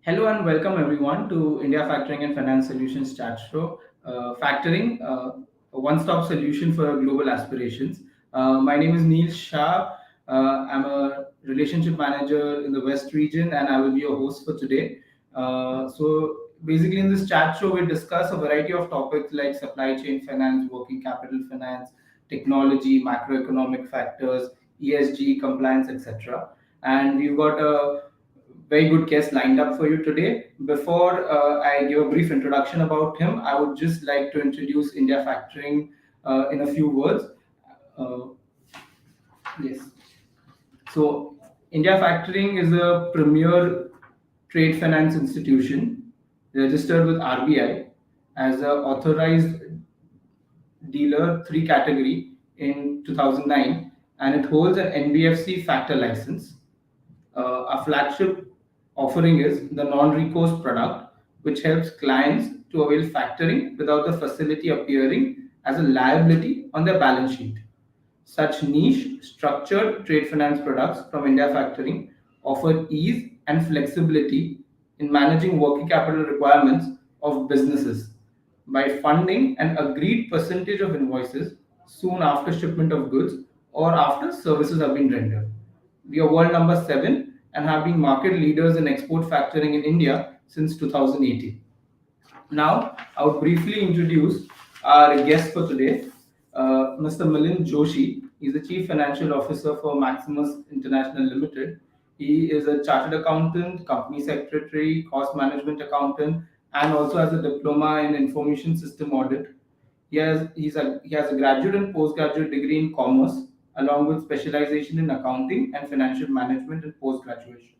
Hello and welcome everyone to India Factoring and Finance Solutions chat show. Factoring, a one-stop solution for global aspirations. My name is Neil Shah. I'm a relationship manager in the West region, and I will be your host for today. Basically, in this chat show, we discuss a variety of topics like supply chain finance, working capital finance, technology, macroeconomic factors, ESG, compliance, etc. And we've got a very good guest lined up for you today. Before I give a brief introduction about him, I would just like to introduce India Factoring in a few words. Uh, yes. So, India Factoring is a premier trade finance institution registered with RBI as a authorized dealer 3 category in 2009, and it holds an NBFC factor license. Our flagship offering is the non-recourse product, which helps clients to avail factoring without the facility appearing as a liability on their balance sheet. Such niche, structured trade finance products from India Factoring offer ease and flexibility in managing working capital requirements of businesses by funding an agreed percentage of invoices soon after shipment of goods or after services have been rendered. We are world number 7 and have been market leaders in export factoring in India since 2018. Now, I would briefly introduce our guest for today, Mr. Milind Joshi. He's the Chief Financial Officer for Maximus International Limited. He is a chartered accountant, company secretary, cost management accountant, and also has a diploma in information system audit. He has a graduate and postgraduate degree in commerce, along with specialization in accounting and financial management and post graduation.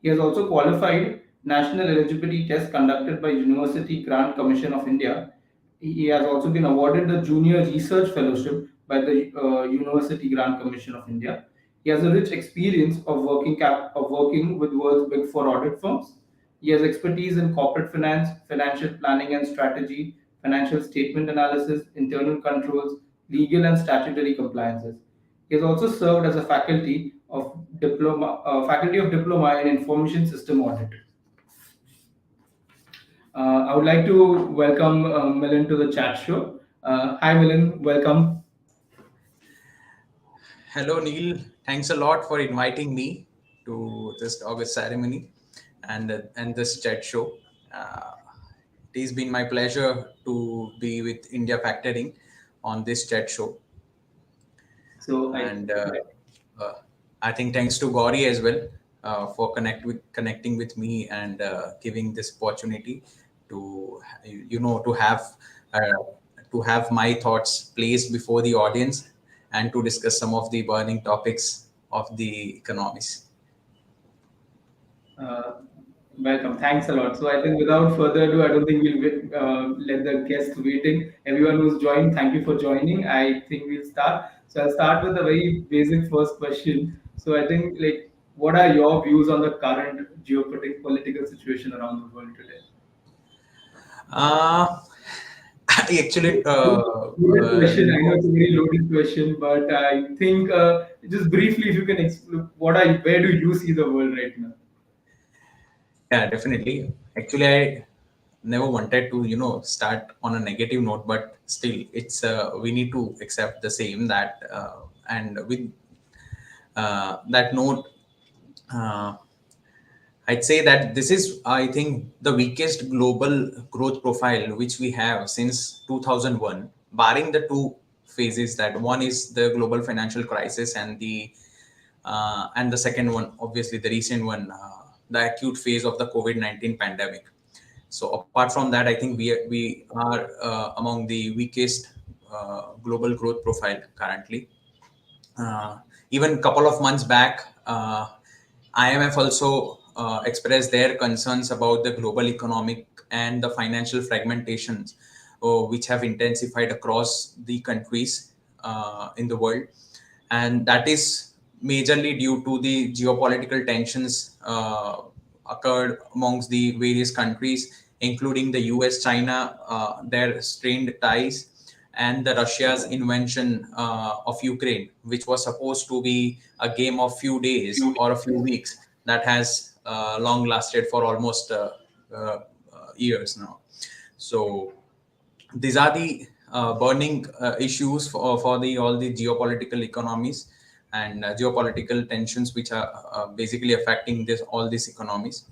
He has also qualified national eligibility tests conducted by University Grant Commission of India. He has also been awarded the Junior Research Fellowship by the University Grant Commission of India. He has a rich experience of working with world's big four audit firms. He has expertise in corporate finance, financial planning and strategy, financial statement analysis, internal controls, legal and statutory compliances. He has also served as a faculty of diploma in information system audit. I would like to welcome Milan to the chat show. Hi, Milan. Welcome. Hello, Neil. Thanks a lot for inviting me to this August ceremony and this chat show. Uh, it has been my pleasure to be with India Factoring on this chat show, So I and uh, I think thanks to Gauri as well for connecting with me and giving this opportunity to uh, to have my thoughts placed before the audience and to discuss some of the burning topics of the economies. uh, welcome. Thanks a lot. So I think without further ado, I don't think let the guests waiting. Everyone who's joined, thank you for joining. I think we'll start. So I'll start with a very basic first question. So I think what are your views on the current geopolitical situation around the world today? Uh, I actually, Loaded question. I know it's a very loaded question, but I think just briefly, if you can explain where do you see the world right now? yeah, definitely. Actually, I never wanted to, start on a negative note, but still, it's we need to accept the same that, and with that note, uh, I'd say that this is, I think, the weakest global growth profile which we have since 2001, barring the two phases. That one is the global financial crisis, and the second one, obviously, the recent one, the acute phase of the COVID-19 pandemic. So apart from that, I think we are among the weakest global growth profile currently. Even a couple of months back, IMF also expressed their concerns about the global economic and the financial fragmentations, which have intensified across the countries in the world. And that is majorly due to the geopolitical tensions occurred amongst the various countries, including the US, China, their strained ties, and the Russia's invention of Ukraine, which was supposed to be a game of few days or a few weeks, that has long lasted for almost uh, years now. So these are the burning issues for the all the geopolitical economies and geopolitical tensions which are basically affecting this all these economies.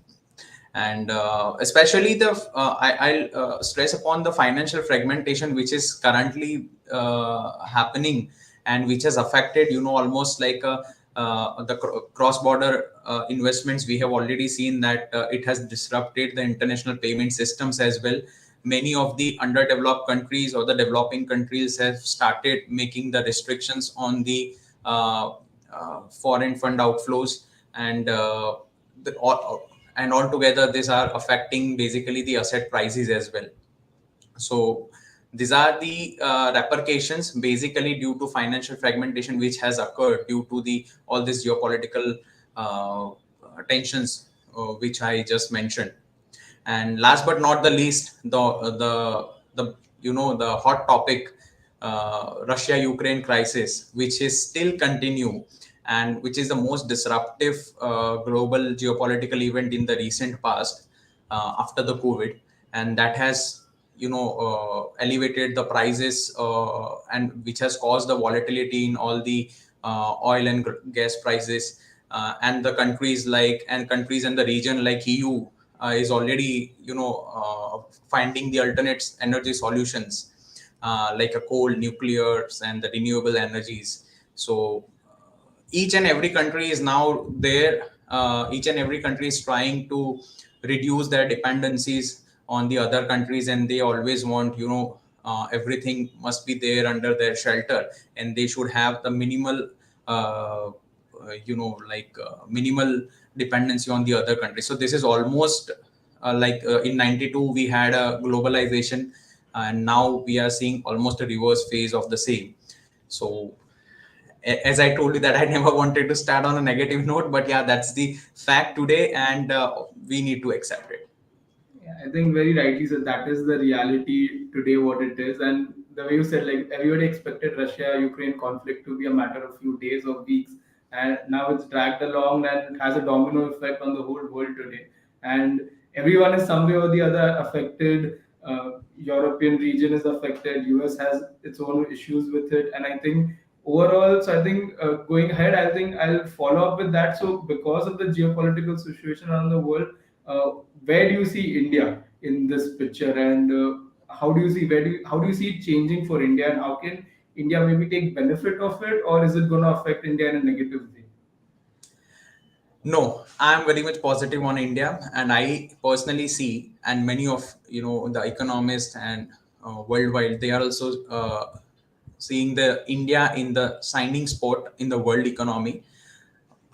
And especially I'll stress upon the financial fragmentation which is currently happening, and which has affected, almost like the cross border investments. We have already seen that it has disrupted the international payment systems as well. Many of the underdeveloped countries or the developing countries have started making the restrictions on the uh, foreign fund outflows, and and altogether these are affecting basically the asset prices as well. So these are the repercussions basically due to financial fragmentation which has occurred due to the all these geopolitical uh, tensions which I just mentioned. And last but not the least, the the hot topic, Russia Ukraine crisis, which is still continue, and which is the most disruptive global geopolitical event in the recent past after the COVID. And that has elevated the prices, and which has caused the volatility in all the oil and gas prices. And the countries and the region like EU is already finding the alternate energy solutions, like a coal, nuclears, and the renewable energies. So each and every country is now there. Each and every country is trying to reduce their dependencies on the other countries, and they always want, everything must be there under their shelter, and they should have the minimal minimal dependency on the other country. So this is almost in 92 we had a globalization, and now we are seeing almost a reverse phase of the same. So as I told you that I never wanted to start on a negative note, but yeah, that's the fact today, and we need to accept it. Yeah, I think very rightly said. That is the reality today, what it is, and the way you said, like everybody expected Russia-Ukraine conflict to be a matter of few days or weeks, and now it's dragged along and it has a domino effect on the whole world today. And everyone is some way or the other affected. European region is affected. US has its own issues with it, and I think overall, so I think going ahead, I think I'll follow up with that. So because of the geopolitical situation around the world, uh, where do you see India in this picture, and how do you see how do you see it changing for India, and how can India maybe take benefit of it, or is it going to affect India in a negative way? No, I'm very much positive on India, and I personally see, and many of the economists and worldwide, they are also seeing the India in the signing spot in the world economy.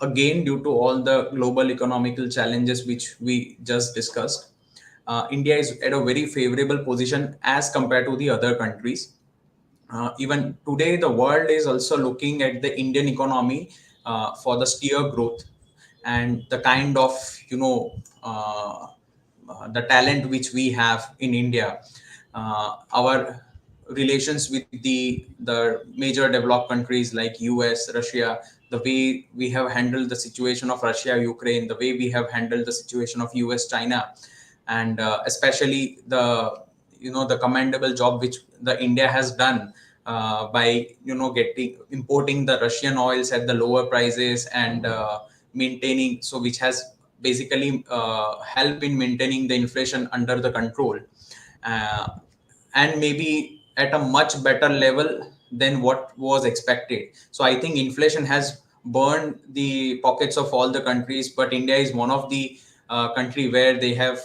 Again, due to all the global economical challenges which we just discussed, India is at a very favorable position as compared to the other countries. Even today, the world is also looking at the Indian economy for the steer growth, and the kind of the talent which we have in India. Our relations with the major developed countries like US, Russia, the way we have handled the situation of Russia, Ukraine, the way we have handled the situation of US, China, and especially the commendable job which the India has done by getting importing the Russian oils at the lower prices, and maintaining, so which has basically help in maintaining the inflation under the control, uh, and maybe at a much better level than what was expected. So I think inflation has burned the pockets of all the countries, but India is one of the country where they have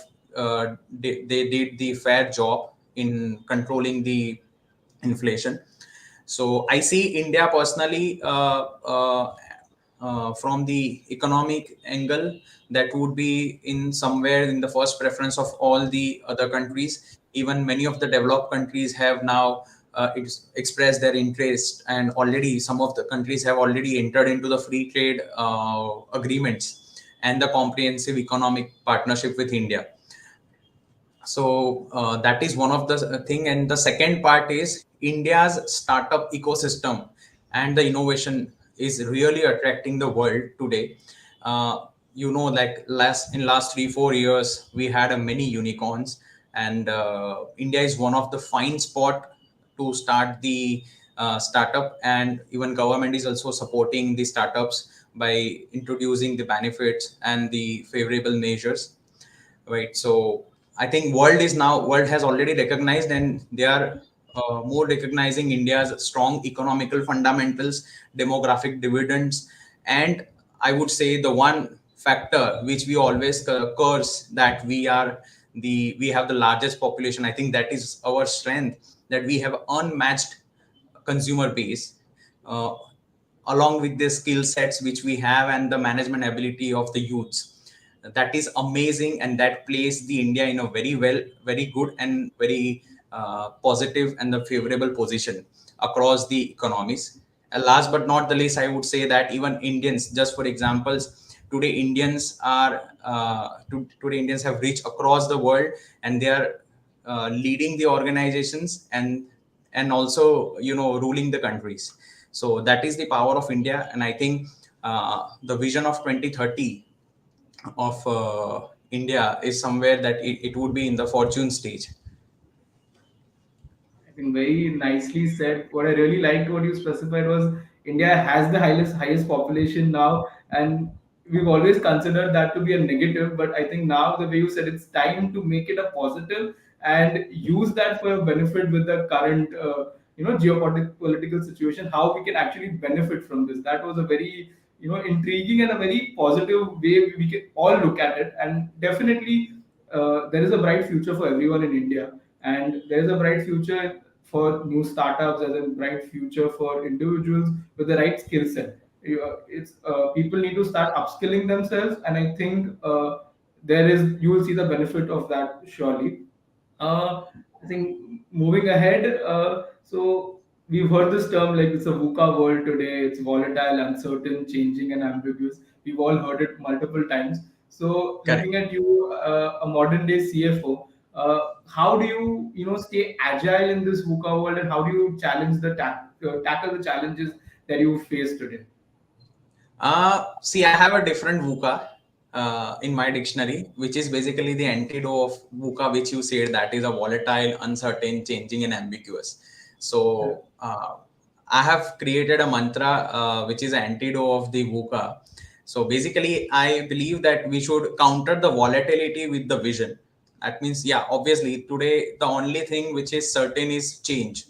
they did the fair job in controlling the inflation. So I see India personally, from the economic angle, that would be in somewhere in the first preference of all the other countries. Even many of the developed countries have now expressed their interest, and already some of the countries have already entered into the free trade agreements and the comprehensive economic partnership with India. So that is one of the thing, and the second part is India's startup ecosystem and the innovation is really attracting the world today. uh, like last 3-4 years we had a many unicorns, and India is one of the fine spot to start the startup, and even government is also supporting the startups by introducing the benefits and the favorable measures, right? So I think world has already recognized, and they are more recognizing India's strong economical fundamentals, demographic dividends, and I would say the one factor which we always curse, that we have the largest population. I think that is our strength, that we have unmatched consumer base, uh, along with the skill sets which we have and the management ability of the youths. That is amazing, and that places the India in a very good and very positive and the favorable position across the economies. And last but not the least, I would say that even Indians, just for examples, today Indians have reached across the world, and they are leading the organizations, and also ruling the countries. So that is the power of India, and I think the vision of 2030 of India is somewhere that it would be in the fortune stage. I think very nicely said. What I really liked what you specified was India has the highest population now, and we've always considered that to be a negative. But I think now the way you said, it's time to make it a positive and use that for a benefit with the current geopolitical situation. How we can actually benefit from this. That was a very intriguing and a very positive way we can all look at it. And definitely there is a bright future for everyone in India, and there is a bright future for new startups. There's a bright future for individuals with the right skill set. It's People need to start upskilling themselves, and I think you will see the benefit of that surely. I think moving ahead, so we've heard this term like it's a VUCA world today. It's volatile, uncertain, changing, and ambiguous. We've all heard it multiple times. So, Correct. looking at you, a modern day CFO, how do you stay agile in this VUCA world, and how do you tackle the challenges that you face today? See, I have a different VUCA in my dictionary, which is basically the antidote of VUCA, which you said, that is a volatile, uncertain, changing, and ambiguous. So I have created a mantra which is an antidote of the VUCA. So basically, I believe that we should counter the volatility with the vision. That means, yeah, obviously, today the only thing which is certain is change,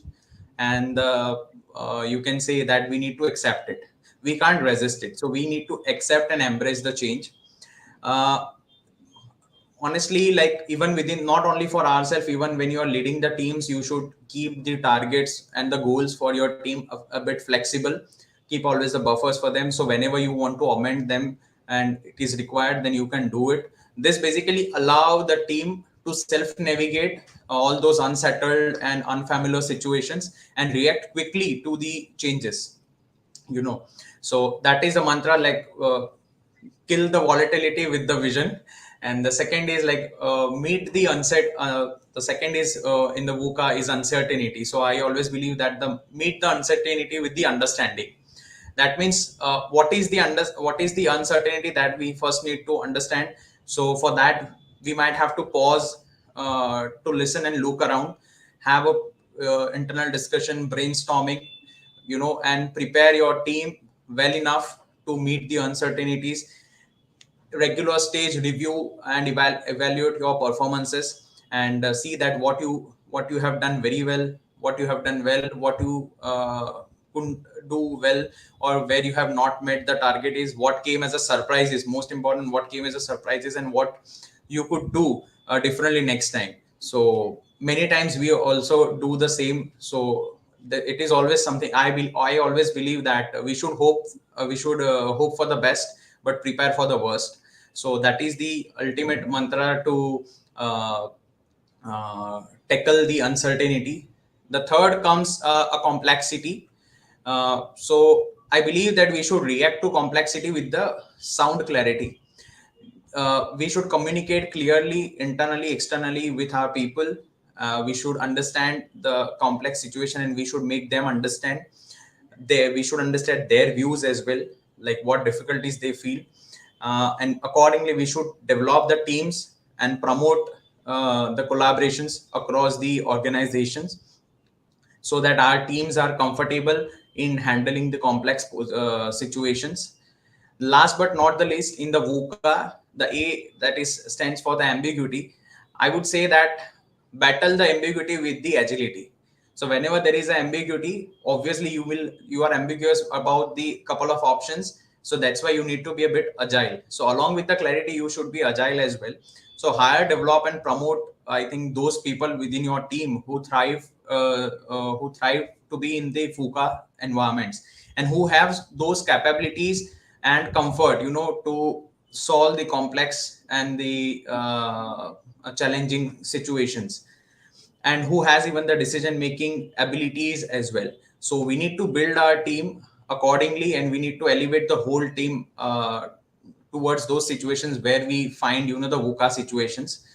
and you can say that we need to accept it. We can't resist it, so we need to accept and embrace the change. uh, Honestly, like, even within, not only for ourselves, even when you are leading the teams, you should keep the targets and the goals for your team a bit flexible. Keep always the buffers for them, so whenever you want to amend them and it is required, then you can do it. This basically allow the team to self navigate all those unsettled and unfamiliar situations and react quickly to the changes, you know. So that is a mantra, like, kill the volatility with the vision. And the second is like, meet the the second is, in the VUCA, is uncertainty. So I always believe that the meet the uncertainty with the understanding. That means, what is the uncertainty that we first need to understand. So for that, we might have to pause, to listen and look around, have a internal discussion, brainstorming, and prepare your team well enough to meet the uncertainties. Regular stage review and evaluate your performances, and see that what you have done very well, what you have done well, what you couldn't do well, or where you have not met the target, is what came as a surprise, is most important, what came as a surprise is, and what you could do differently next time. So many times we also do the same. So it is always something, I always believe that we should hope for the best, but prepare for the worst. So that is the ultimate mantra to uh, tackle the uncertainty. The third comes a complexity. So I believe that we should react to complexity with the sound clarity. We should communicate clearly internally, externally with our people. We should understand the complex situation, and we should make them understand. We should understand their views as well, like what difficulties they feel. and accordingly we should develop the teams and promote the collaborations across the organizations so that our teams are comfortable in handling the complex situations. Last but not the least, in the VUCA, the A that is stands for the ambiguity. I would say that battle the ambiguity with the agility. So whenever there is an ambiguity, obviously you are ambiguous about the couple of options. So that's why you need to be a bit agile. So along with the clarity, you should be agile as well. So hire, develop, and promote. I think those people within your team who thrive to be in the FUCA environments and who have those capabilities and comfort, to solve the complex and the challenging situations, and who has even the decision making abilities as well. So we need to build our team accordingly, and we need to elevate the whole team towards those situations where we find the VUCA situations.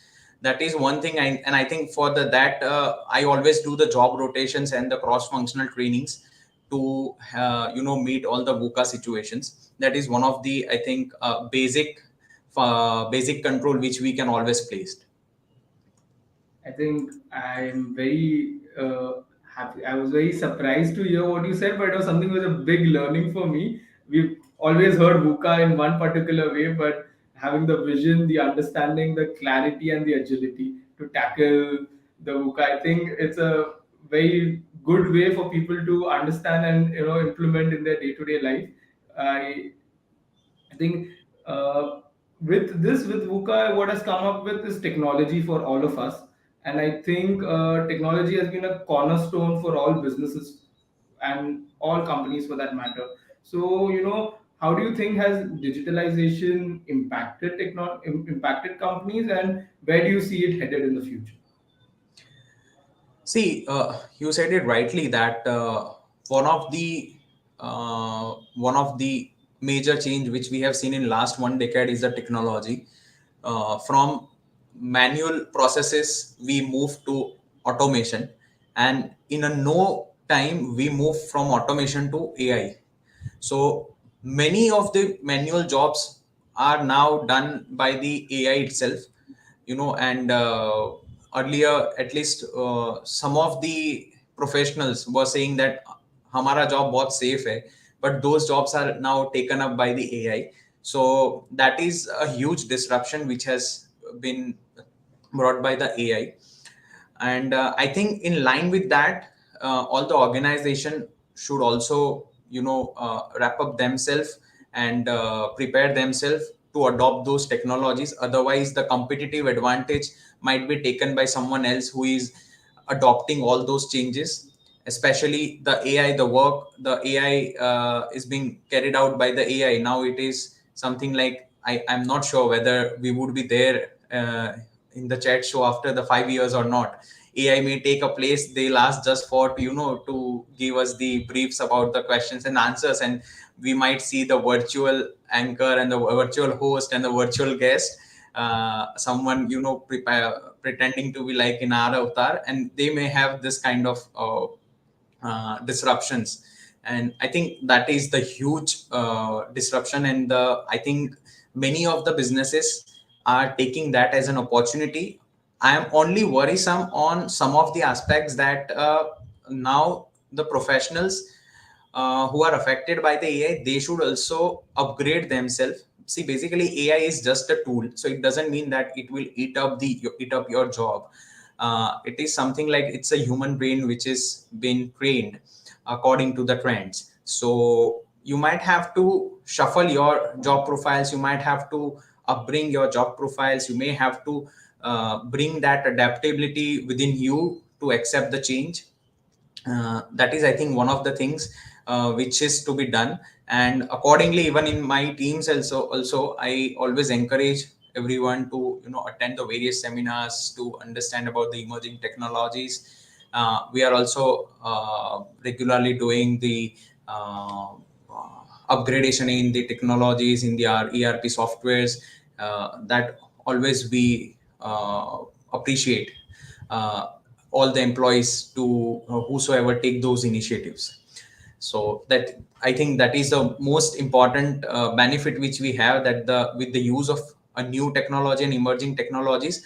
That is one thing. And I think for that I always do the job rotations and the cross functional trainings to meet all the VUCA situations. That is one of the, I think, basic control which we can always place. I think I'm very happy. I was very surprised to hear what you said, but it was something that was a big learning for me. We've always heard VUCA in one particular way, but having the vision, the understanding, the clarity, and the agility to tackle the VUCA, I think it's a very good way for people to understand and implement in their day-to-day life. I I think with VUCA, what has come up with is technology for all of us, and I think technology has been a cornerstone for all businesses and all companies for that matter. So how do you think has digitalization impacted companies, and where do you see it headed in the future? See, you said it rightly that one of the major change which we have seen in last one decade is the technology. From manual processes, we move to automation, and in a no time, we move from automation to AI. So many of the manual jobs are now done by the AI itself, and earlier, at least some of the professionals were saying that हमारा job बहुत safe है, but those jobs are now taken up by the AI. So that is a huge disruption which has been brought by the AI. And I think in line with that, all the organization should also wrap up themselves and prepare themselves to adopt those technologies. Otherwise the competitive advantage might be taken by someone else who is adopting all those changes, especially the AI. The AI is being carried out by the AI now. It is something like, I'm not sure whether we would be there in the chat show after the 5 years or not. AI may take a place. They'll ask just for to give us the briefs about the questions and answers, and we might see the virtual anchor and the virtual host and the virtual guest, someone pretending to be like in our avatar, and they may have this kind of disruptions. And I think that is the huge disruption, and I think many of the businesses are taking that as an opportunity. I am only worrisome on some of the aspects that now the professionals who are affected by the AI, they should also upgrade themselves. See, basically AI is just a tool, so it doesn't mean that it will eat up your job. It is something like it's a human brain which is been trained according to the trends. So you might have to shuffle your job profiles, you might have to upbring your job profiles, you may have to bring that adaptability within you to accept the change. That is, I think, one of the things which is to be done. And accordingly, even in my teams also I always encourage everyone to attend the various seminars to understand about the emerging technologies. We are also regularly doing the upgradation in the technologies in the ERP softwares, that always we appreciate all the employees to whosoever take those initiatives. So that, I think that is the most important benefit which we have, that the with the use of a new technology and emerging technologies,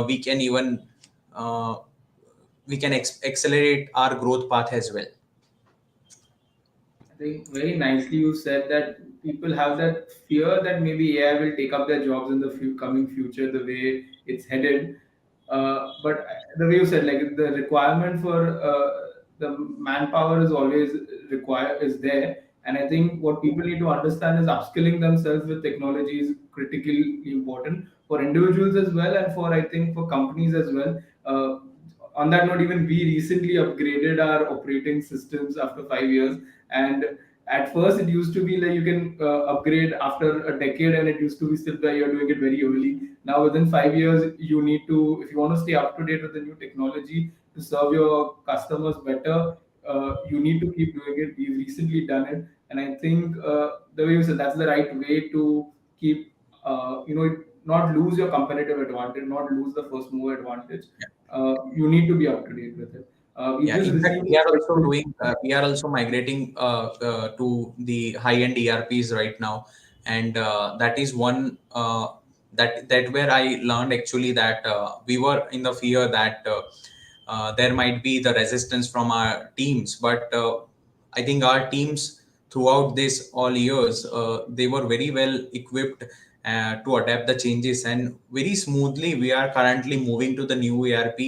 we can even uh, we can accelerate our growth path as well. I think very nicely you said that people have that fear that maybe AI will take up their jobs in the coming future, the way it's headed. But the way you said, like the requirement for the manpower is always require is there, and I think what people need to understand is upskilling themselves with technology is critically important for individuals as well, and for I think for companies as well. On that note, even we recently upgraded our operating systems after 5 years, and at first it used to be like you can upgrade after a decade, and it used to be still that you're doing it very early. Now within 5 years, you need to, if you want to stay up to date with the new technology to serve your customers better, you need to keep doing it. We've recently done it, and I think the way you said, that's the right way to keep, not lose your competitive advantage, not lose the first mover advantage. You need to be up to date with it. We Yeah, just in fact, received we a are also question. doing, we are also migrating to the high-end ERPs right now, and that is one that where I learned actually that we were in the fear that there might be the resistance from our teams, but I think our teams throughout this all years, they were very well equipped to adapt the changes, and very smoothly we are currently moving to the new ERP,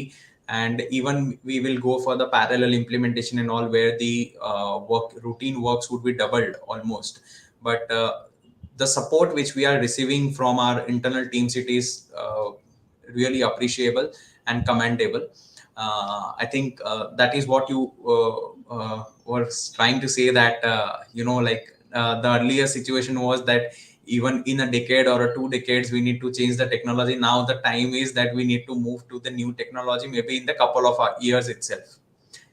and even we will go for the parallel implementation and all, where the work routine works would be doubled almost. But the support which we are receiving from our internal teams, it is really appreciable and commendable. I think that is what you were trying to say, that like the earlier situation was that even in a decade or 2 decades we need to change the technology. Now the time is that we need to move to the new technology maybe in the couple of years itself.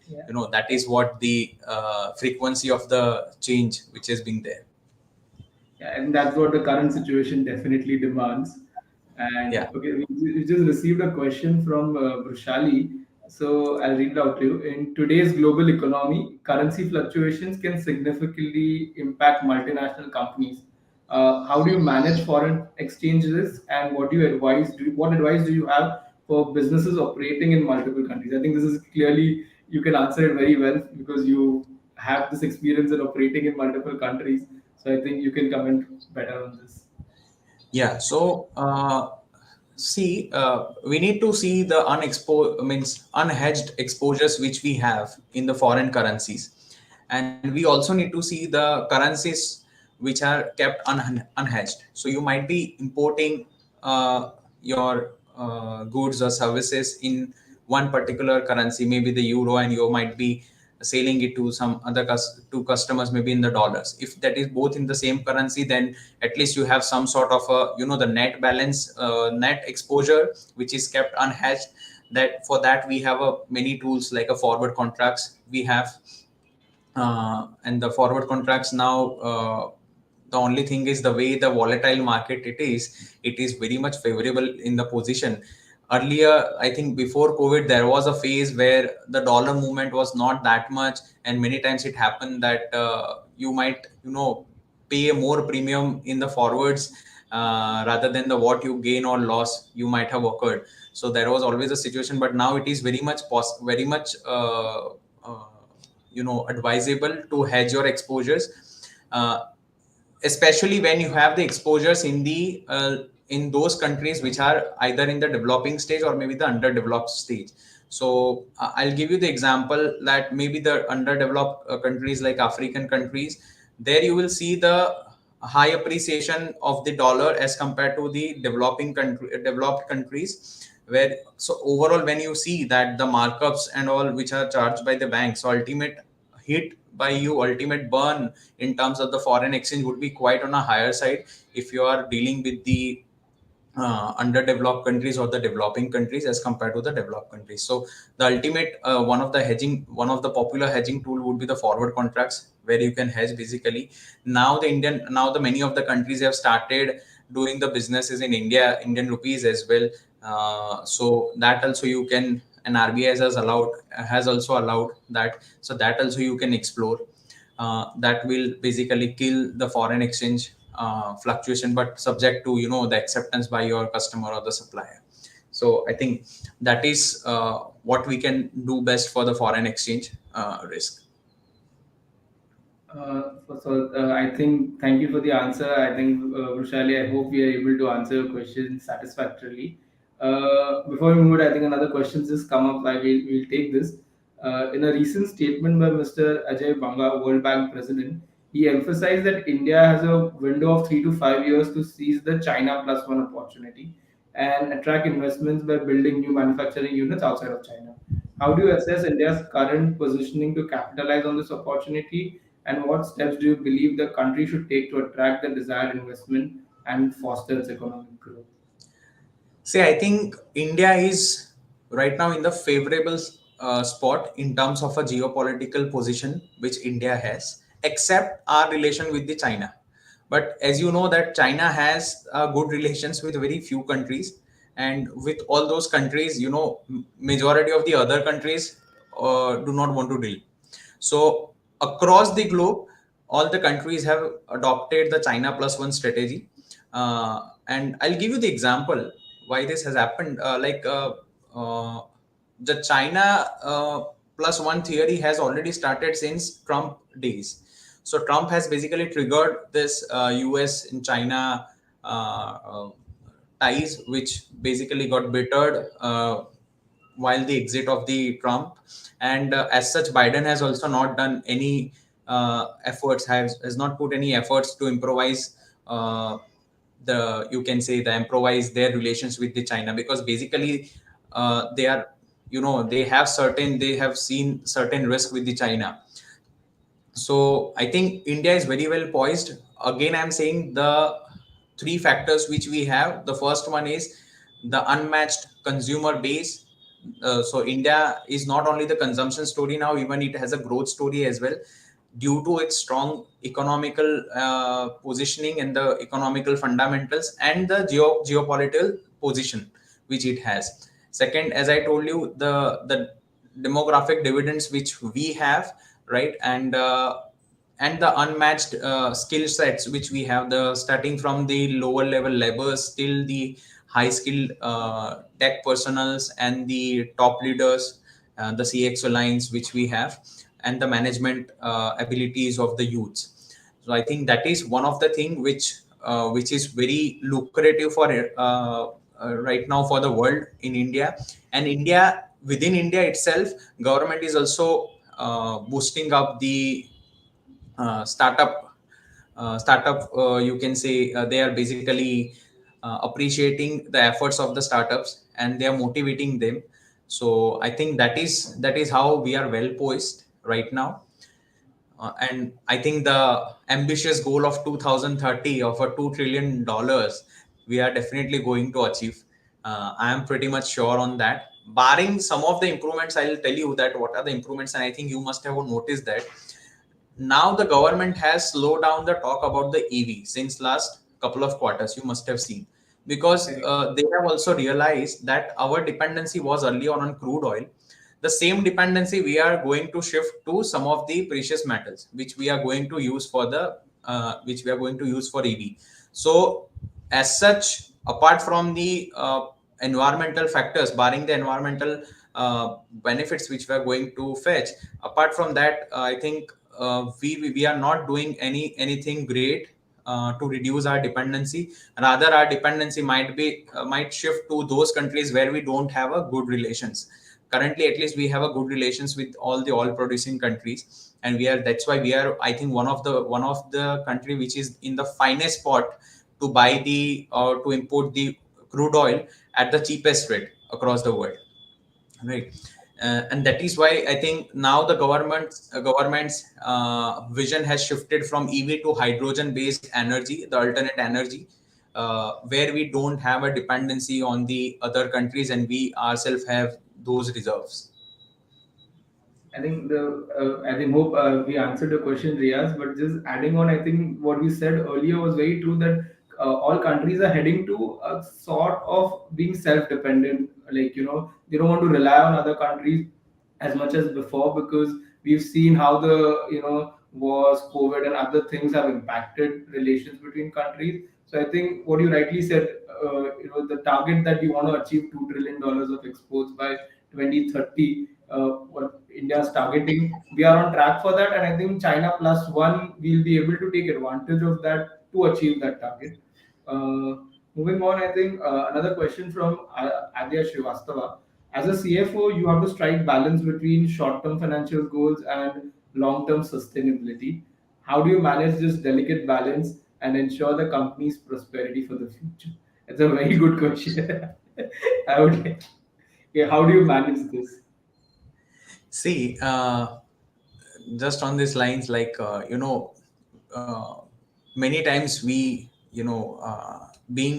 Yeah. That is what the frequency of the change which has been there. Yeah, and that's what the current situation definitely demands. And Yeah. okay, we just received a question from Brushali. So I'll read it out to you. In today's global economy, currency fluctuations can significantly impact multinational companies. How do you manage foreign exchange risk, and what do you advise? What advice do you have for businesses operating in multiple countries? I think this is clearly you can answer it very well because you have this experience in operating in multiple countries. So I think you can comment better on this. Yeah. So see, we need to see the means unhedged exposures which we have in the foreign currencies, and we also need to see the currencies which are kept unhedged. So you might be importing your goods or services in one particular currency, maybe the euro, and you might be selling it to some other to customers maybe in the dollars. If that is both in the same currency, then at least you have some sort of a, the net balance, net exposure which is kept unhedged. That for that we have a many tools like a forward contracts we have, and the forward contracts now, the only thing is the way the volatile market it is very much favorable in the position. Earlier, I think before COVID, there was a phase where the dollar movement was not that much, and many times it happened that you might pay a more premium in the forwards rather than the what you gain or loss you might have occurred. So there was always a situation, but now it is very much very much advisable to hedge your exposures, uh, especially when you have the exposures in those countries which are either in the developing stage or maybe the underdeveloped stage. So I'll give you the example that maybe the underdeveloped countries like African countries, there you will see the high appreciation of the dollar as compared to the developed countries, where so overall when you see that the markups and all which are charged by the banks, so ultimate hit by you, ultimate burn in terms of the foreign exchange would be quite on a higher side if you are dealing with the underdeveloped countries or the developing countries as compared to the developed countries. So the ultimate one of the popular hedging tool would be the forward contracts, where you can hedge basically. Now the many of the countries have started doing the businesses in Indian rupees as well. So that also you can, and RBI has also allowed that, so that also you can explore. that will basically kill the foreign exchange fluctuation, but subject to the acceptance by your customer or the supplier. So I think that is what we can do best for the foreign exchange risk. I think thank you for the answer. I think Vrushali, I hope we are able to answer your question satisfactorily. Before we move, I think another question just come up. We'll take this. In a recent statement by Mr. Ajay Banga, World Bank president, he emphasized that India has a window of 3 to 5 years to seize the China plus one opportunity and attract investments by building new manufacturing units outside of China. How do you assess India's current positioning to capitalize on this opportunity? And what steps do you believe the country should take to attract the desired investment and foster its economic growth? See, I think India is right now in the favorable spot in terms of a geopolitical position which India has, except our relation with the China. But as you know, that China has good relations with very few countries, and with all those countries, majority of the other countries do not want to deal. So across the globe, all the countries have adopted the China plus one strategy. And I'll give you the example why this has happened. Uh, the China plus one theory has already started since Trump days. So Trump has basically triggered this US and China ties, which basically got bittered while the exit of the Trump. And as such, Biden has also not done any efforts, has not put any efforts to improvise you can say the improvise their relations with the China, because basically they are, they have seen certain risk with the China. So I think India is very well poised. Again, I'm saying the three factors which we have. The first one is the unmatched consumer base. So India is not only the consumption story now, even it has a growth story as well, due to its strong economical positioning and the economical fundamentals and the geopolitical position which it has. Second, as I told you, the demographic dividends which we have, right? And the unmatched skill sets which we have, the starting from the lower level laborers till the high skilled tech personals and the top leaders, the CXO lines which we have, and the management abilities of the youths. So I think that is one of the thing which is very lucrative for right now for the world in India. And India, within India itself, government is also boosting up the startup, you can say, they are basically appreciating the efforts of the startups and they are motivating them. So I think that is how we are well poised right now. And I think the ambitious goal of 2030 of a $2 trillion, we are definitely going to achieve. I am pretty much sure on that. Barring some of the improvements, I'll tell you that what are the improvements, and I think you must have noticed that now the government has slowed down the talk about the EV since last couple of quarters. You must have seen, because Correct. they have also realized that our dependency was early on crude oil. The same dependency we are going to shift to some of the precious metals, which we are going to use for EV. So, as such, apart from the environmental factors, barring the environmental benefits which we are going to fetch, apart from that, I think we are not doing anything great to reduce our dependency. Rather, our dependency might shift to those countries where we don't have a good relations. Currently, at least, we have a good relations with all the oil producing countries, and that's why we are, I think, one of the country which is in the finest spot to buy the or to import the crude oil at the cheapest rate across the world, right? And that is why I think now the government's vision has shifted from EV to hydrogen based energy, the alternate energy, where we don't have a dependency on the other countries and we ourselves have those reserves. I think hope we answered the question, Riaz. But just adding on, I think what we said earlier was very true that all countries are heading to a sort of being self-dependent. Like they don't want to rely on other countries as much as before because we've seen how the wars, COVID, and other things have impacted relations between countries. So I think what you rightly said, the target that you want to achieve $2 trillion of exports by 2030, what India is targeting, we are on track for that, and I think China plus one will be able to take advantage of that to achieve that target. Uh, Moving on, I think another question from Adya Srivastava. As a CFO, you have to strike balance between short-term financial goals and long-term sustainability. How do you manage this delicate balance and ensure the company's prosperity for the future? It's a very good question. I would. Yeah, how do you manage this? See, just on these lines, like uh, many times we, being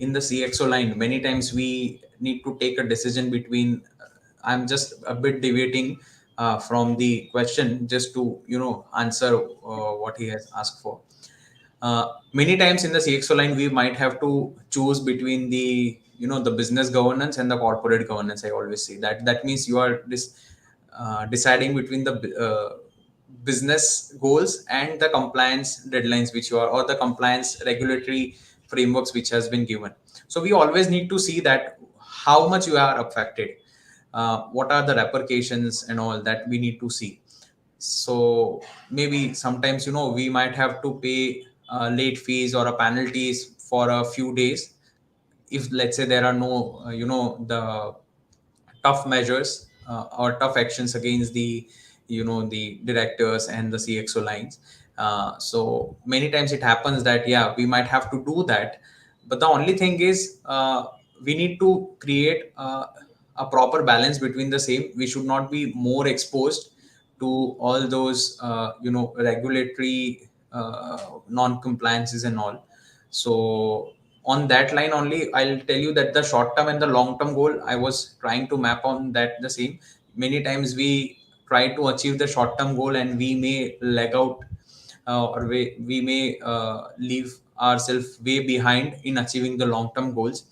in the CXO line, many times we need to take a decision between. I'm just a bit deviating from the question, just to answer what he has asked for. Many times in the CXO line, we might have to choose between the the business governance and the corporate governance. I always say that means you are deciding between the business goals and the compliance deadlines which you are, or the compliance regulatory frameworks which has been given. So we always need to see that how much you are affected, what are the repercussions and all that we need to see. So maybe sometimes we might have to pay late fees or a penalties for a few days if, let's say, there are no the tough measures or tough actions against the the directors and the CXO lines. So many times it happens that, yeah, we might have to do that, but the only thing is, we need to create a proper balance between the same. We should not be more exposed to all those regulatory non-compliances and all. So on that line only, I'll tell you that the short term and the long term goal, I was trying to map on that the same. Many times we try to achieve the short term goal and we may leg out, or we may leave ourselves way behind in achieving the long term goals.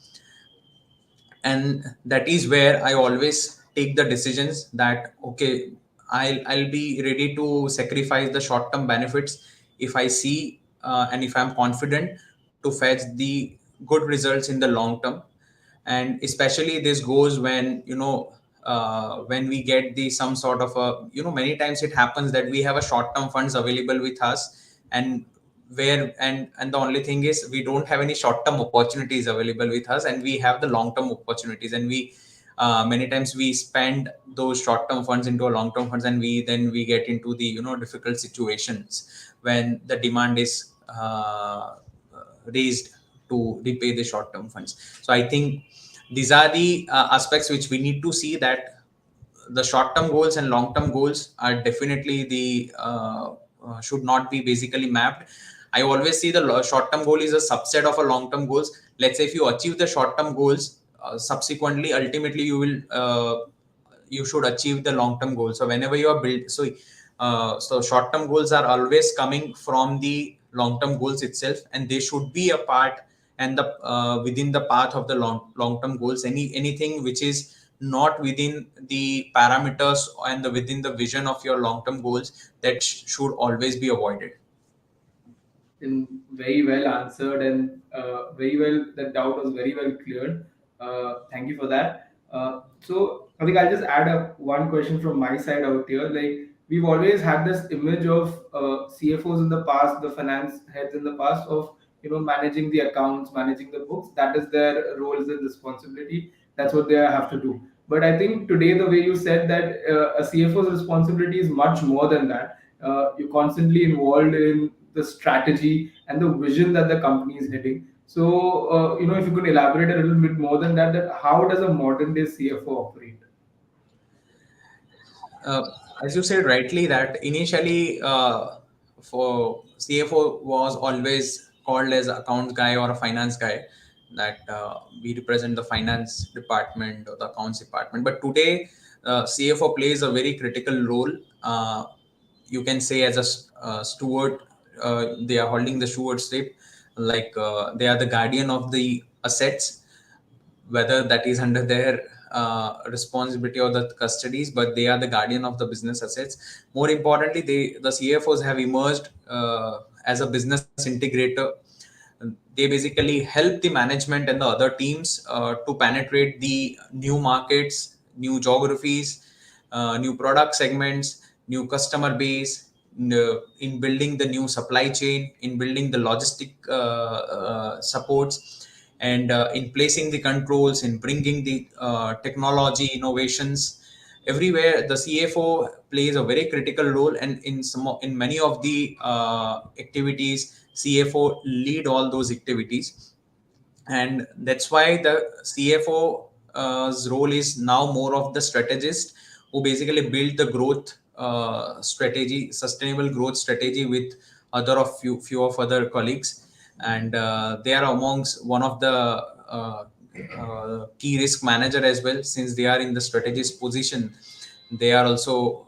And that is where I always take the decisions that, okay, I'll be ready to sacrifice the short term benefits if I see and if I'm confident to fetch the good results in the long term. And especially this goes when when we get the some sort of a, many times it happens that we have a short term funds available with us, and where and the only thing is we don't have any short term opportunities available with us, and we have the long term opportunities, and we many times we spend those short term funds into a long term funds, and we get into the difficult situations when the demand is raised to repay the short term funds. So I think these are the aspects which we need to see, that the short term goals and long term goals are definitely the should not be basically mapped. I always see the short term goal is a subset of a long term goals. Let's say if you achieve the short term goals, subsequently ultimately you should achieve the long term goal. So whenever you are built, so short term goals are always coming from the long term goals itself, and they should be a part and the within the path of the long term goals. Anything which is not within the parameters and within the vision of your long term goals, that should always be avoided. In very well answered, and very well, the doubt was very well cleared. Thank you for that. So I think I'll just add up one question from my side out here. Like, we've always had this image of CFOs in the past, the finance heads in the past, of managing the accounts, managing the books. That is their roles and responsibility. That's what they have to do. But I think today, the way you said that a CFO's responsibility is much more than that. You're constantly involved in the strategy and the vision that the company is heading. So, if you could elaborate a little bit more than that, that how does a modern day CFO operate? uh, as you said rightly, that initially for CFO was always called as accounts guy or a finance guy, that we represent the finance department or the accounts department. But today, CFO plays a very critical role. You can say as a steward, they are holding the stewardship, like they are the guardian of the assets, whether that is under their responsibility or the custodies, but they are the guardian of the business assets. More importantly, the CFOs have emerged as a business integrator. They basically help the management and the other teams to penetrate the new markets, new geographies, new product segments, new customer base, in building the new supply chain, in building the logistic supports, and in placing the controls, in bringing the technology innovations. Everywhere the CFO plays a very critical role, and in many of the activities, CFO lead all those activities. And that's why the CFO's role is now more of the strategist, who basically build the growth strategy, sustainable growth strategy, with other of few of other colleagues. And they are amongst one of the key risk manager as well, since they are in the strategist position. They are also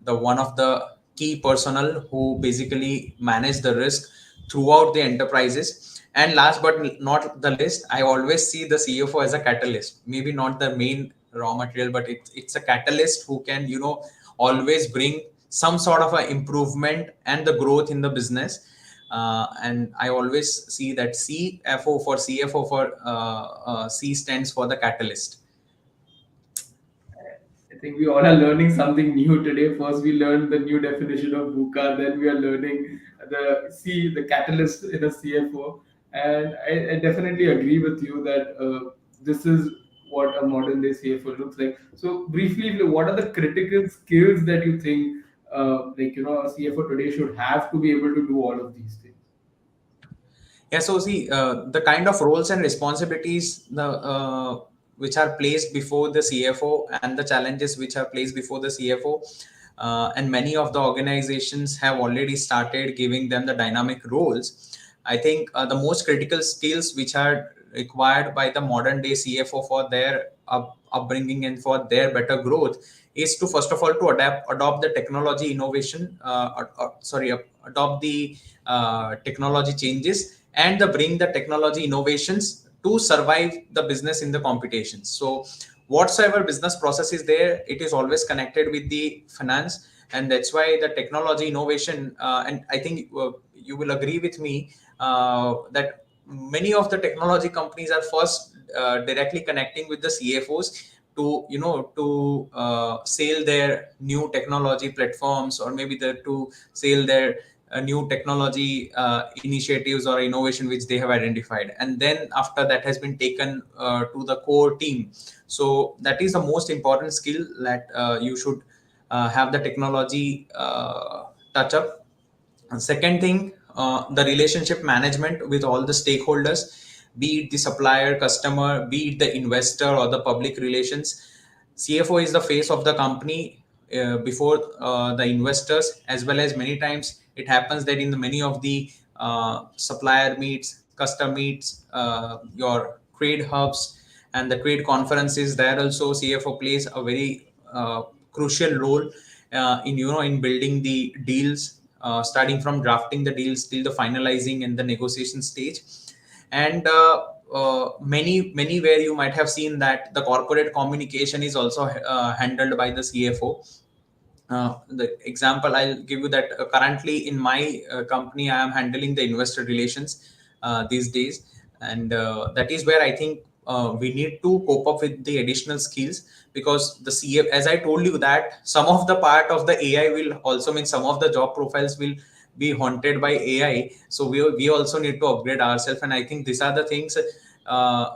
the one of the key personnel who basically manage the risk throughout the enterprises. And last but not the least, I always see the CFO as a catalyst, maybe not the main raw material, but it's a catalyst who can always bring some sort of a improvement and the growth in the business. And I always see that CFO for C stands for the catalyst. I think we all are learning something new today. First, we learned the new definition of VUCA. Then we are learning the catalyst in a CFO. And I definitely agree with you that this is what a modern day CFO looks like. So, briefly, what are the critical skills that you think, a CFO today should have to be able to do all of these things? Yeah, so see, the kind of roles and responsibilities which are placed before the CFO, and the challenges which are placed before the CFO, and many of the organizations have already started giving them the dynamic roles. I think the most critical skills which are required by the modern day CFO for their upbringing and for their better growth is to, first of all, to adopt the technology innovation, adopt the technology changes, and the bring the technology innovations to survive the business in the competitions. So whatsoever business process is there, it is always connected with the finance. And that's why the technology innovation, and I think you will agree with me that many of the technology companies are first directly connecting with the CFOs to sell their new technology platforms, or maybe to sell their new technology initiatives or innovation which they have identified, and then after that has been taken to the core team. So that is the most important skill, that you should have the technology touch up. And second thing, the relationship management with all the stakeholders, be it the supplier, customer, be it the investor or the public relations. CFO is the face of the company before the investors, as well as many times it happens that in the many of the supplier meets, customer meets, your trade hubs and the trade conferences, there also CFO plays a very crucial role in in building the deals, starting from drafting the deals till the finalizing and the negotiation stage. And many where you might have seen that the corporate communication is also handled by the CFO. The example I'll give you, that currently in my company I am handling the investor relations these days. And that is where I think we need to cope up with the additional skills, because the CF, as I told you, that some of the part of the AI will also mean some of the job profiles will be haunted by AI. So we also need to upgrade ourselves, and I think these are the things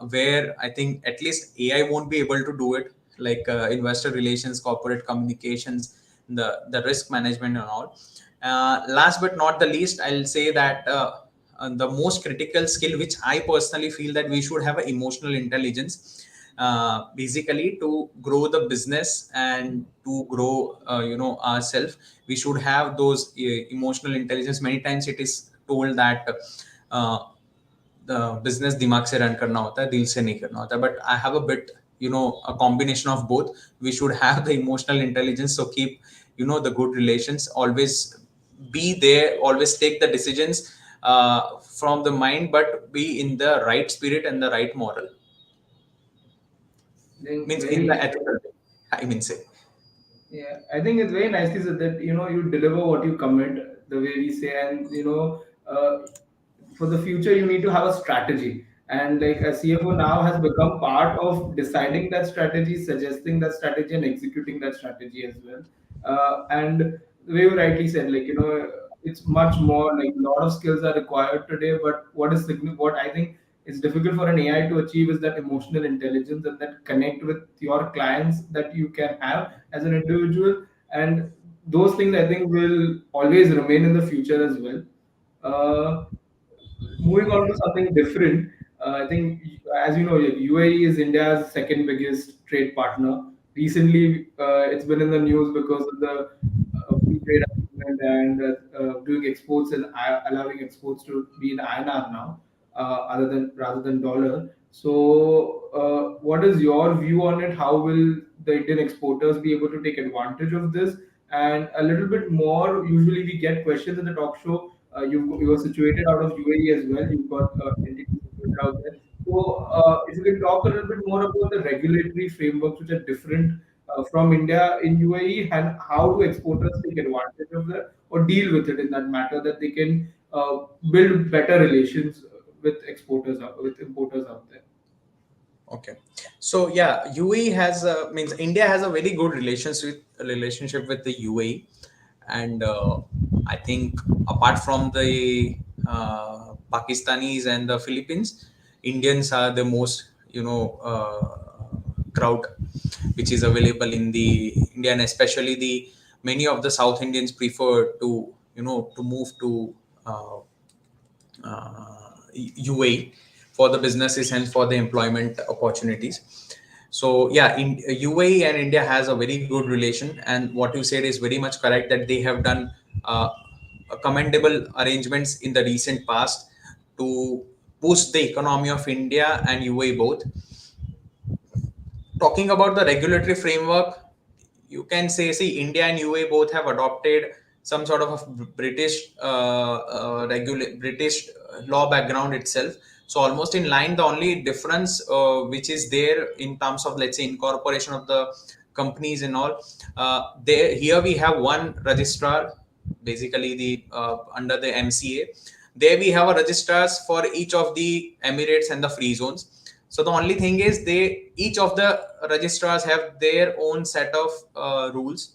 where I think at least AI won't be able to do it, like investor relations, corporate communications, the risk management and all. Last but not the least, I'll say that the most critical skill which I personally feel that we should have an emotional intelligence, basically to grow the business and to grow ourselves. We should have those emotional intelligence. Many times it is told that uh, the business दिमाग से run करना होता है, दिल से नहीं करना होता है. But I have a bit, a combination of both. We should have the emotional intelligence, so keep the good relations, always be there, always take the decisions from the mind, but be in the right spirit and the right moral. I think Means in very the ethical way, I mean say. Yeah, I think it's very nicely said that you deliver what you commit, the way we say, and for the future you need to have a strategy, and like a CFO now has become part of deciding that strategy, suggesting that strategy, and executing that strategy as well. And the way you rightly said, like it's much more like a lot of skills are required today. But what I think is difficult for an AI to achieve is that emotional intelligence and that connect with your clients that you can have as an individual, and those things I think will always remain in the future as well. Uh, Moving on to something different, I think, as you know, UAE is India's second biggest trade partner. Recently, it's been in the news because of the free trade agreement and doing exports and allowing exports to be in INR now, other than rather than dollar. So, what is your view on it? How will the Indian exporters be able to take advantage of this? And a little bit more. Usually, we get questions in the talk show. You are situated out of UAE as well. You've got entities situated out there. So, if you can talk a little bit more about the regulatory frameworks which are different from India in UAE, and how do exporters take advantage of that or deal with it in that matter, that they can build better relations with with importers out there. Okay, so yeah, UAE has means India has a very good relationship with the UAE, and I think apart from the Pakistanis and the Philippines, Indians are the most crowd which is available in the India, and especially the many of the South Indians prefer to to move to UAE for the businesses and for the employment opportunities. So yeah, in UAE and India has a very good relation, and what you said is very much correct that they have done uh, commendable arrangements in the recent past to boost the economy of India and UAE both. Talking about the regulatory framework, you can say, see, India and UAE both have adopted some sort of a British law background itself. So almost in line, the only difference which is there in terms of, let's say, incorporation of the companies and all, there here we have one registrar, basically the under the MCA. There we have a registrars for each of the Emirates and the free zones. So the only thing is, they each of the registrars have their own set of rules,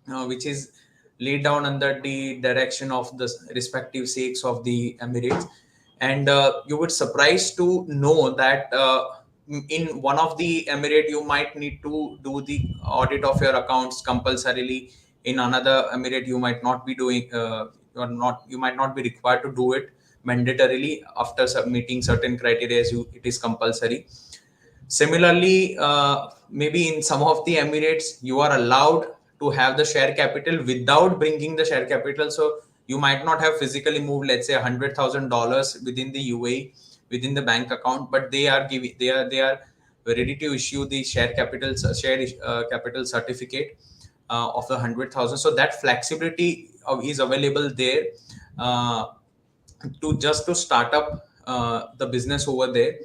which is laid down under the direction of the respective sheikhs of the Emirates. And you would surprised to know that in one of the Emirate you might need to do the audit of your accounts compulsorily. In another Emirate you might not be doing. You might not be required to do it mandatorily after submitting certain criteria, as it is compulsory. Similarly, maybe in some of the Emirates, you are allowed to have the share capital without bringing the share capital. So you might not have physically moved, let's say, $100,000 within the UAE within the bank account, but they are ready to issue the capital certificate of the 100,000. So that flexibility is available there. Uh, to start up the business over there.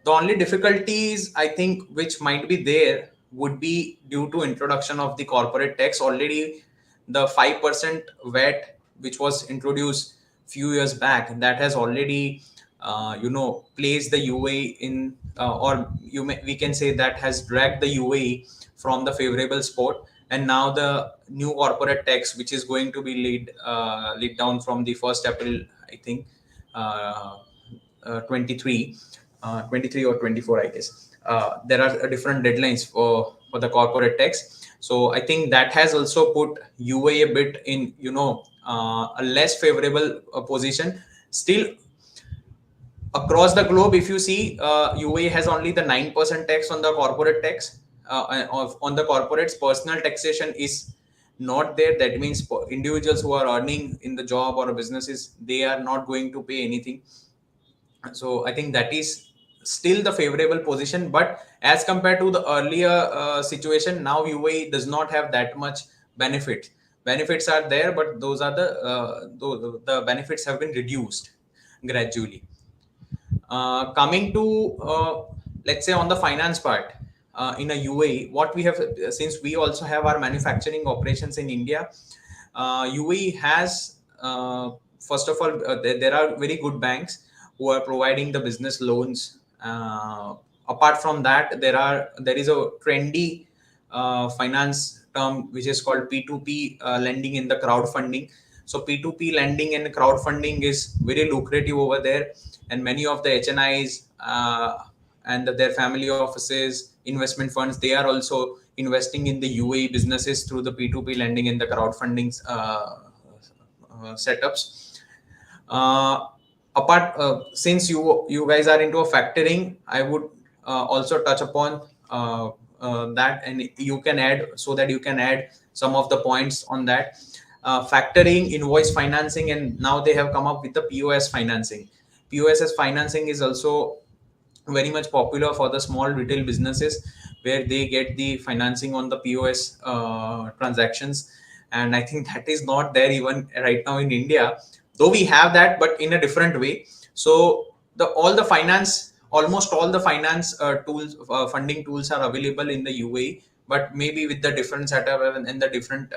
The only difficulties I think which might be there would be due to introduction of the corporate tax. Already the 5% VAT which was introduced few years back, that has already placed the UAE in we can say that has dragged the UAE from the favorable spot. And now the new corporate tax which is going to be laid down from the 1st April, I think, uh, 23, 23 or 24, I guess. There are different deadlines for the corporate tax. So I think that has also put UAE a bit in a less favorable position. Still, across the globe, if you see, UAE has only the 9% tax on the corporate tax. On the corporates, personal taxation is not there. That means individuals who are earning in the job or businesses, they are not going to pay anything. So I think that is still the favorable position. But as compared to the earlier situation, now UAE does not have that much benefits are there, but those are the benefits have been reduced gradually. Coming to let's say on the finance part, in a UAE, what we have, since we also have our manufacturing operations in India, UAE has, first of all, there are very good banks who are providing the business loans. Apart from that, there is a trendy finance term which is called P2P lending in the crowdfunding. So P2P lending and crowdfunding is very lucrative over there, and many of the HNIs and their family offices, investment funds, they are also investing in the UAE businesses through the P2P lending and the crowdfunding setups. Uh, Apart, since you guys are into a factoring, I would also touch upon that, and you can add, so that you can add some of the points on that. Factoring, invoice financing, and now they have come up with the POS financing. POS financing is also very much popular for the small retail businesses, where they get the financing on the POS transactions. And I think that is not there even right now in India, though we have that, but in a different way. So almost all the finance tools, funding tools are available in the UAE, but maybe with the different setup and the different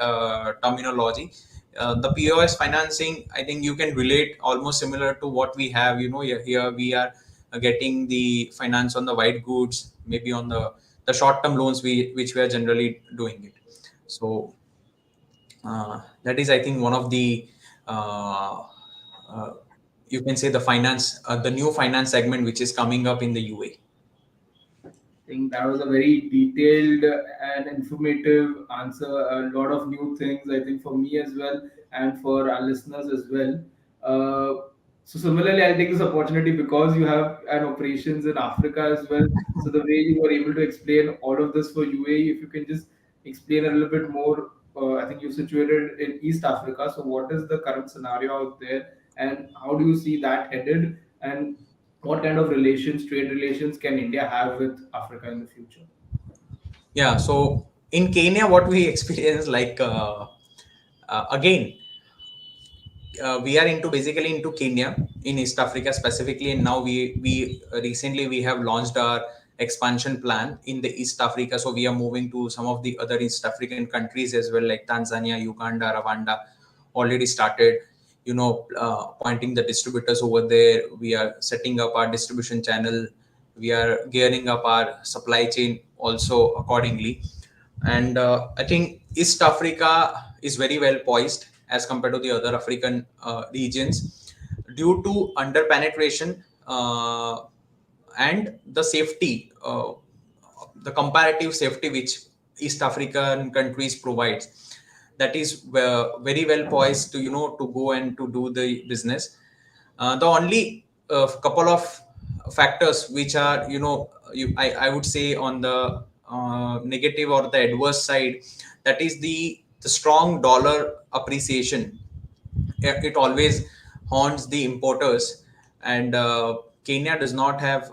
terminology. The POS financing, I think you can relate almost similar to what we have. Here we are getting the finance on the white goods, maybe on the short term loans which we are generally doing it. So that is, I think, one of the uh, you can say the new finance segment which is coming up in the UA. Think that was a very detailed and informative answer. A lot of new things, I think, for me as well and for our listeners as well. So similarly, I'll take this opportunity because you have an operations in Africa as well. So the way you were able to explain all of this for UAE, if you can just explain a little bit more. I think you're situated in East Africa. So what is the current scenario out there, and how do you see that headed? And what kind of relations, trade relations, can India have with Africa in the future? Yeah, so in Kenya, what we experience, like, again, we are into basically into Kenya, in East Africa specifically, and now we recently we have launched our expansion plan in the East Africa. So we are moving to some of the other East African countries as well, like Tanzania, Uganda, Rwanda. Already started, appointing the distributors over there. We are setting up our distribution channel. We are gearing up our supply chain also accordingly. And I think East Africa is very well poised as compared to the other African regions, due to under penetration and the safety, the comparative safety which East African countries provides. That is very well poised to, to go and to do the business. The only couple of factors which are, I would say, on the negative or the adverse side, that is the strong dollar appreciation. It always haunts the importers. And Kenya does not have,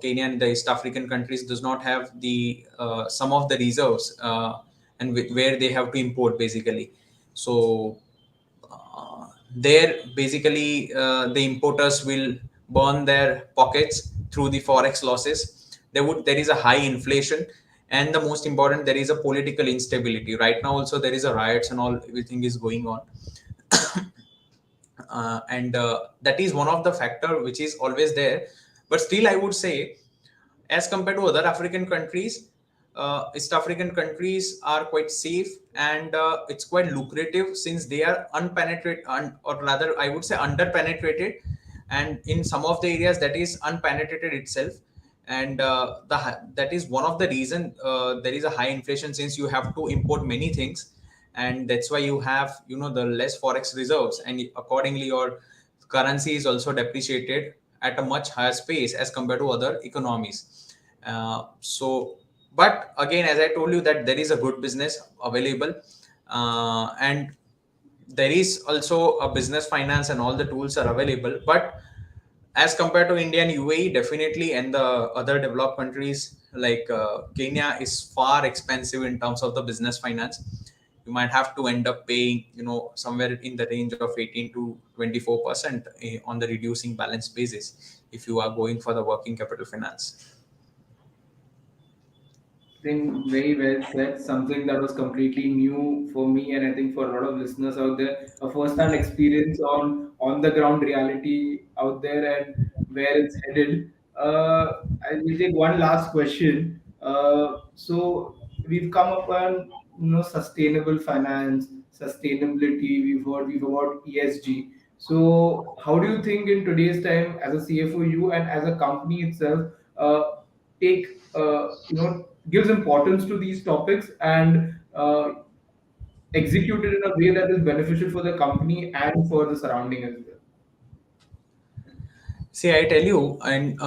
Kenya and the East African countries does not have the some of the reserves, and where they have to import basically. So there basically, the importers will burn their pockets through the forex losses. There is a high inflation, and the most important, there is a political instability right now. Also, there is a riots and all, everything is going on. And that is one of the factor which is always there. But still, I would say, as compared to other African countries, East African countries are quite safe, and it's quite lucrative, since they are unpenetrated, or rather, I would say, underpenetrated, and in some of the areas that is unpenetrated itself. And that is one of the reason there is a high inflation, since you have to import many things, and that's why you have, the less forex reserves, and accordingly your currency is also depreciated at a much higher pace as compared to other economies. So, but again, as I told you, that there is a good business available, and there is also a business finance, and all the tools are available. But as compared to India and UAE, definitely, and the other developed countries like Kenya, is far expensive in terms of the business finance. You might have to end up paying, somewhere in the range of 18 to 24% on the reducing balance basis, if you are going for the working capital finance. think very well said. Something that was completely new for me, and I think for a lot of listeners out there, a first-hand experience on the ground reality out there and where it's headed. I will take one last question. So we've come upon sustainable finance, sustainability. We've about ESG. So how do you think in today's time, as a CFO, you and as a company itself, uh, take gives importance to these topics and execute it in a way that is beneficial for the company and for the surrounding as well? See, I tell you, and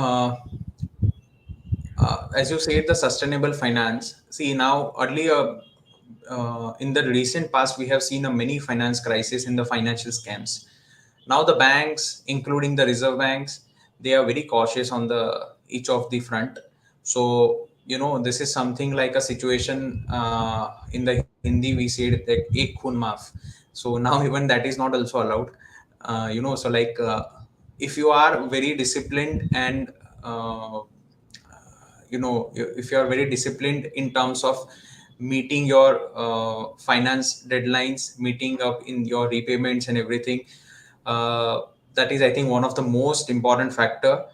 as you said, the sustainable finance. See, now earlier in the recent past, we have seen a many finance crisis in the financial scams. Now the banks, including the reserve banks, they are very cautious on the each of the front. So this is something like a situation in the Hindi we said that ek khun maaf. So now even that is not also allowed. So like if you are very disciplined and if you are very disciplined in terms of meeting your finance deadlines, meeting up in your repayments and everything, uh, that is, I think, one of the most important factor,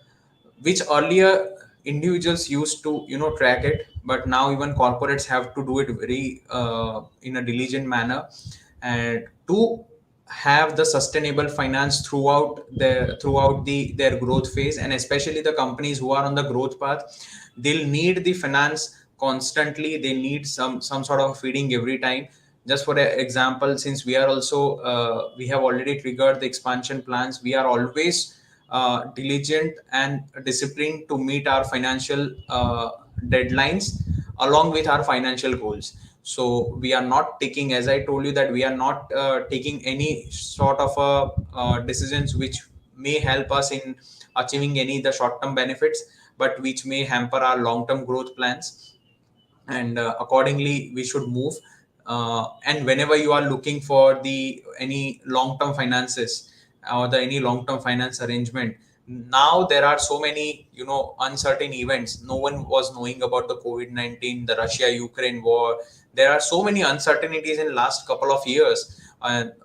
which earlier individuals used to track it, but now even corporates have to do it very in a diligent manner, and to have the sustainable finance throughout the their growth phase. And especially the companies who are on the growth path, they'll need the finance constantly. They need some sort of feeding every time. Just for example, since we are also we have already triggered the expansion plans, we are always diligent and disciplined to meet our financial deadlines along with our financial goals. So we are not taking, as I told you, that we are not taking any sort of decisions which may help us in achieving any the short term benefits, but which may hamper our long term growth plans. And accordingly we should move. And whenever you are looking for the any long term finances or the any long term finance arrangement, now there are so many uncertain events. No one was knowing about the COVID-19, the Russia Ukraine war. There are so many uncertainties in last couple of years,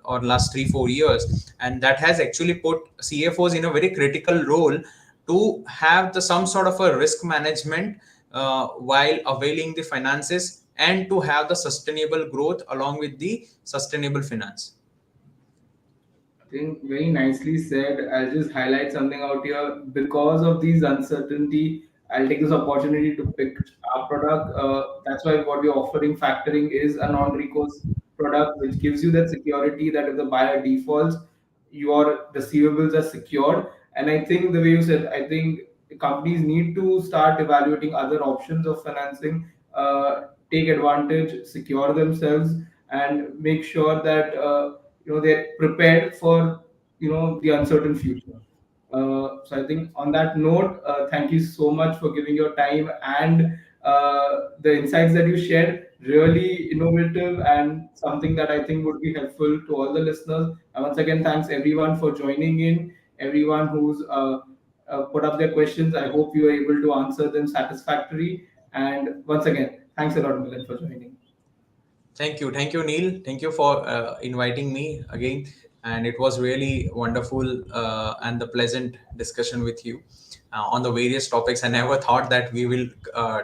or last 3 4 years, and that has actually put CFOs in a very critical role to have the some sort of a risk management while availing the finances, and to have the sustainable growth along with the sustainable finance. I think very nicely said. I'll just highlight something out here. Because of these uncertainty, I'll take this opportunity to pick our product. That's why what we're offering, factoring, is a non-recourse product, which gives you that security that if the buyer defaults, your receivables are secured. And I think the way you said, I think companies need to start evaluating other options of financing, take advantage, secure themselves, and make sure that they're prepared for the uncertain future. So I think on that note, thank you so much for giving your time and the insights that you shared. Really innovative and something that I think would be helpful to all the listeners. And once again, thanks everyone for joining in. Everyone who's put up their questions, I hope you were able to answer them satisfactory. And once again, thanks a lot, Milan, for joining. Thank you, Neil. Thank you for inviting me again, and it was really wonderful and the pleasant discussion with you on the various topics. I never thought that we will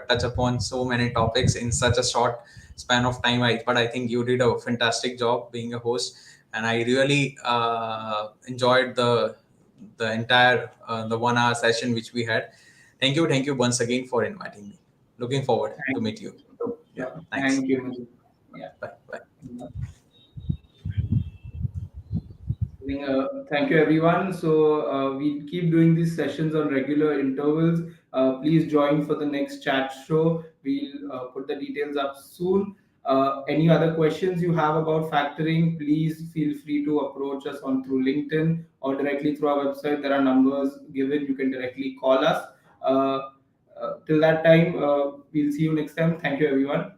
touch upon so many topics in such a short span of time. But I think you did a fantastic job being a host, and I really enjoyed the entire the 1 hour session which we had. Thank you once again for inviting me. Looking forward to Thank meet you. you. Yeah, thanks. Thank you, Milan. Yeah. Bye. Bye. Thank you, everyone. So we keep doing these sessions on regular intervals. Please join for the next chat show. We'll put the details up soon. Any other questions you have about factoring, please feel free to approach us on through LinkedIn or directly through our website. There are numbers given. You can directly call us. Till that time, we'll see you next time. Thank you, everyone.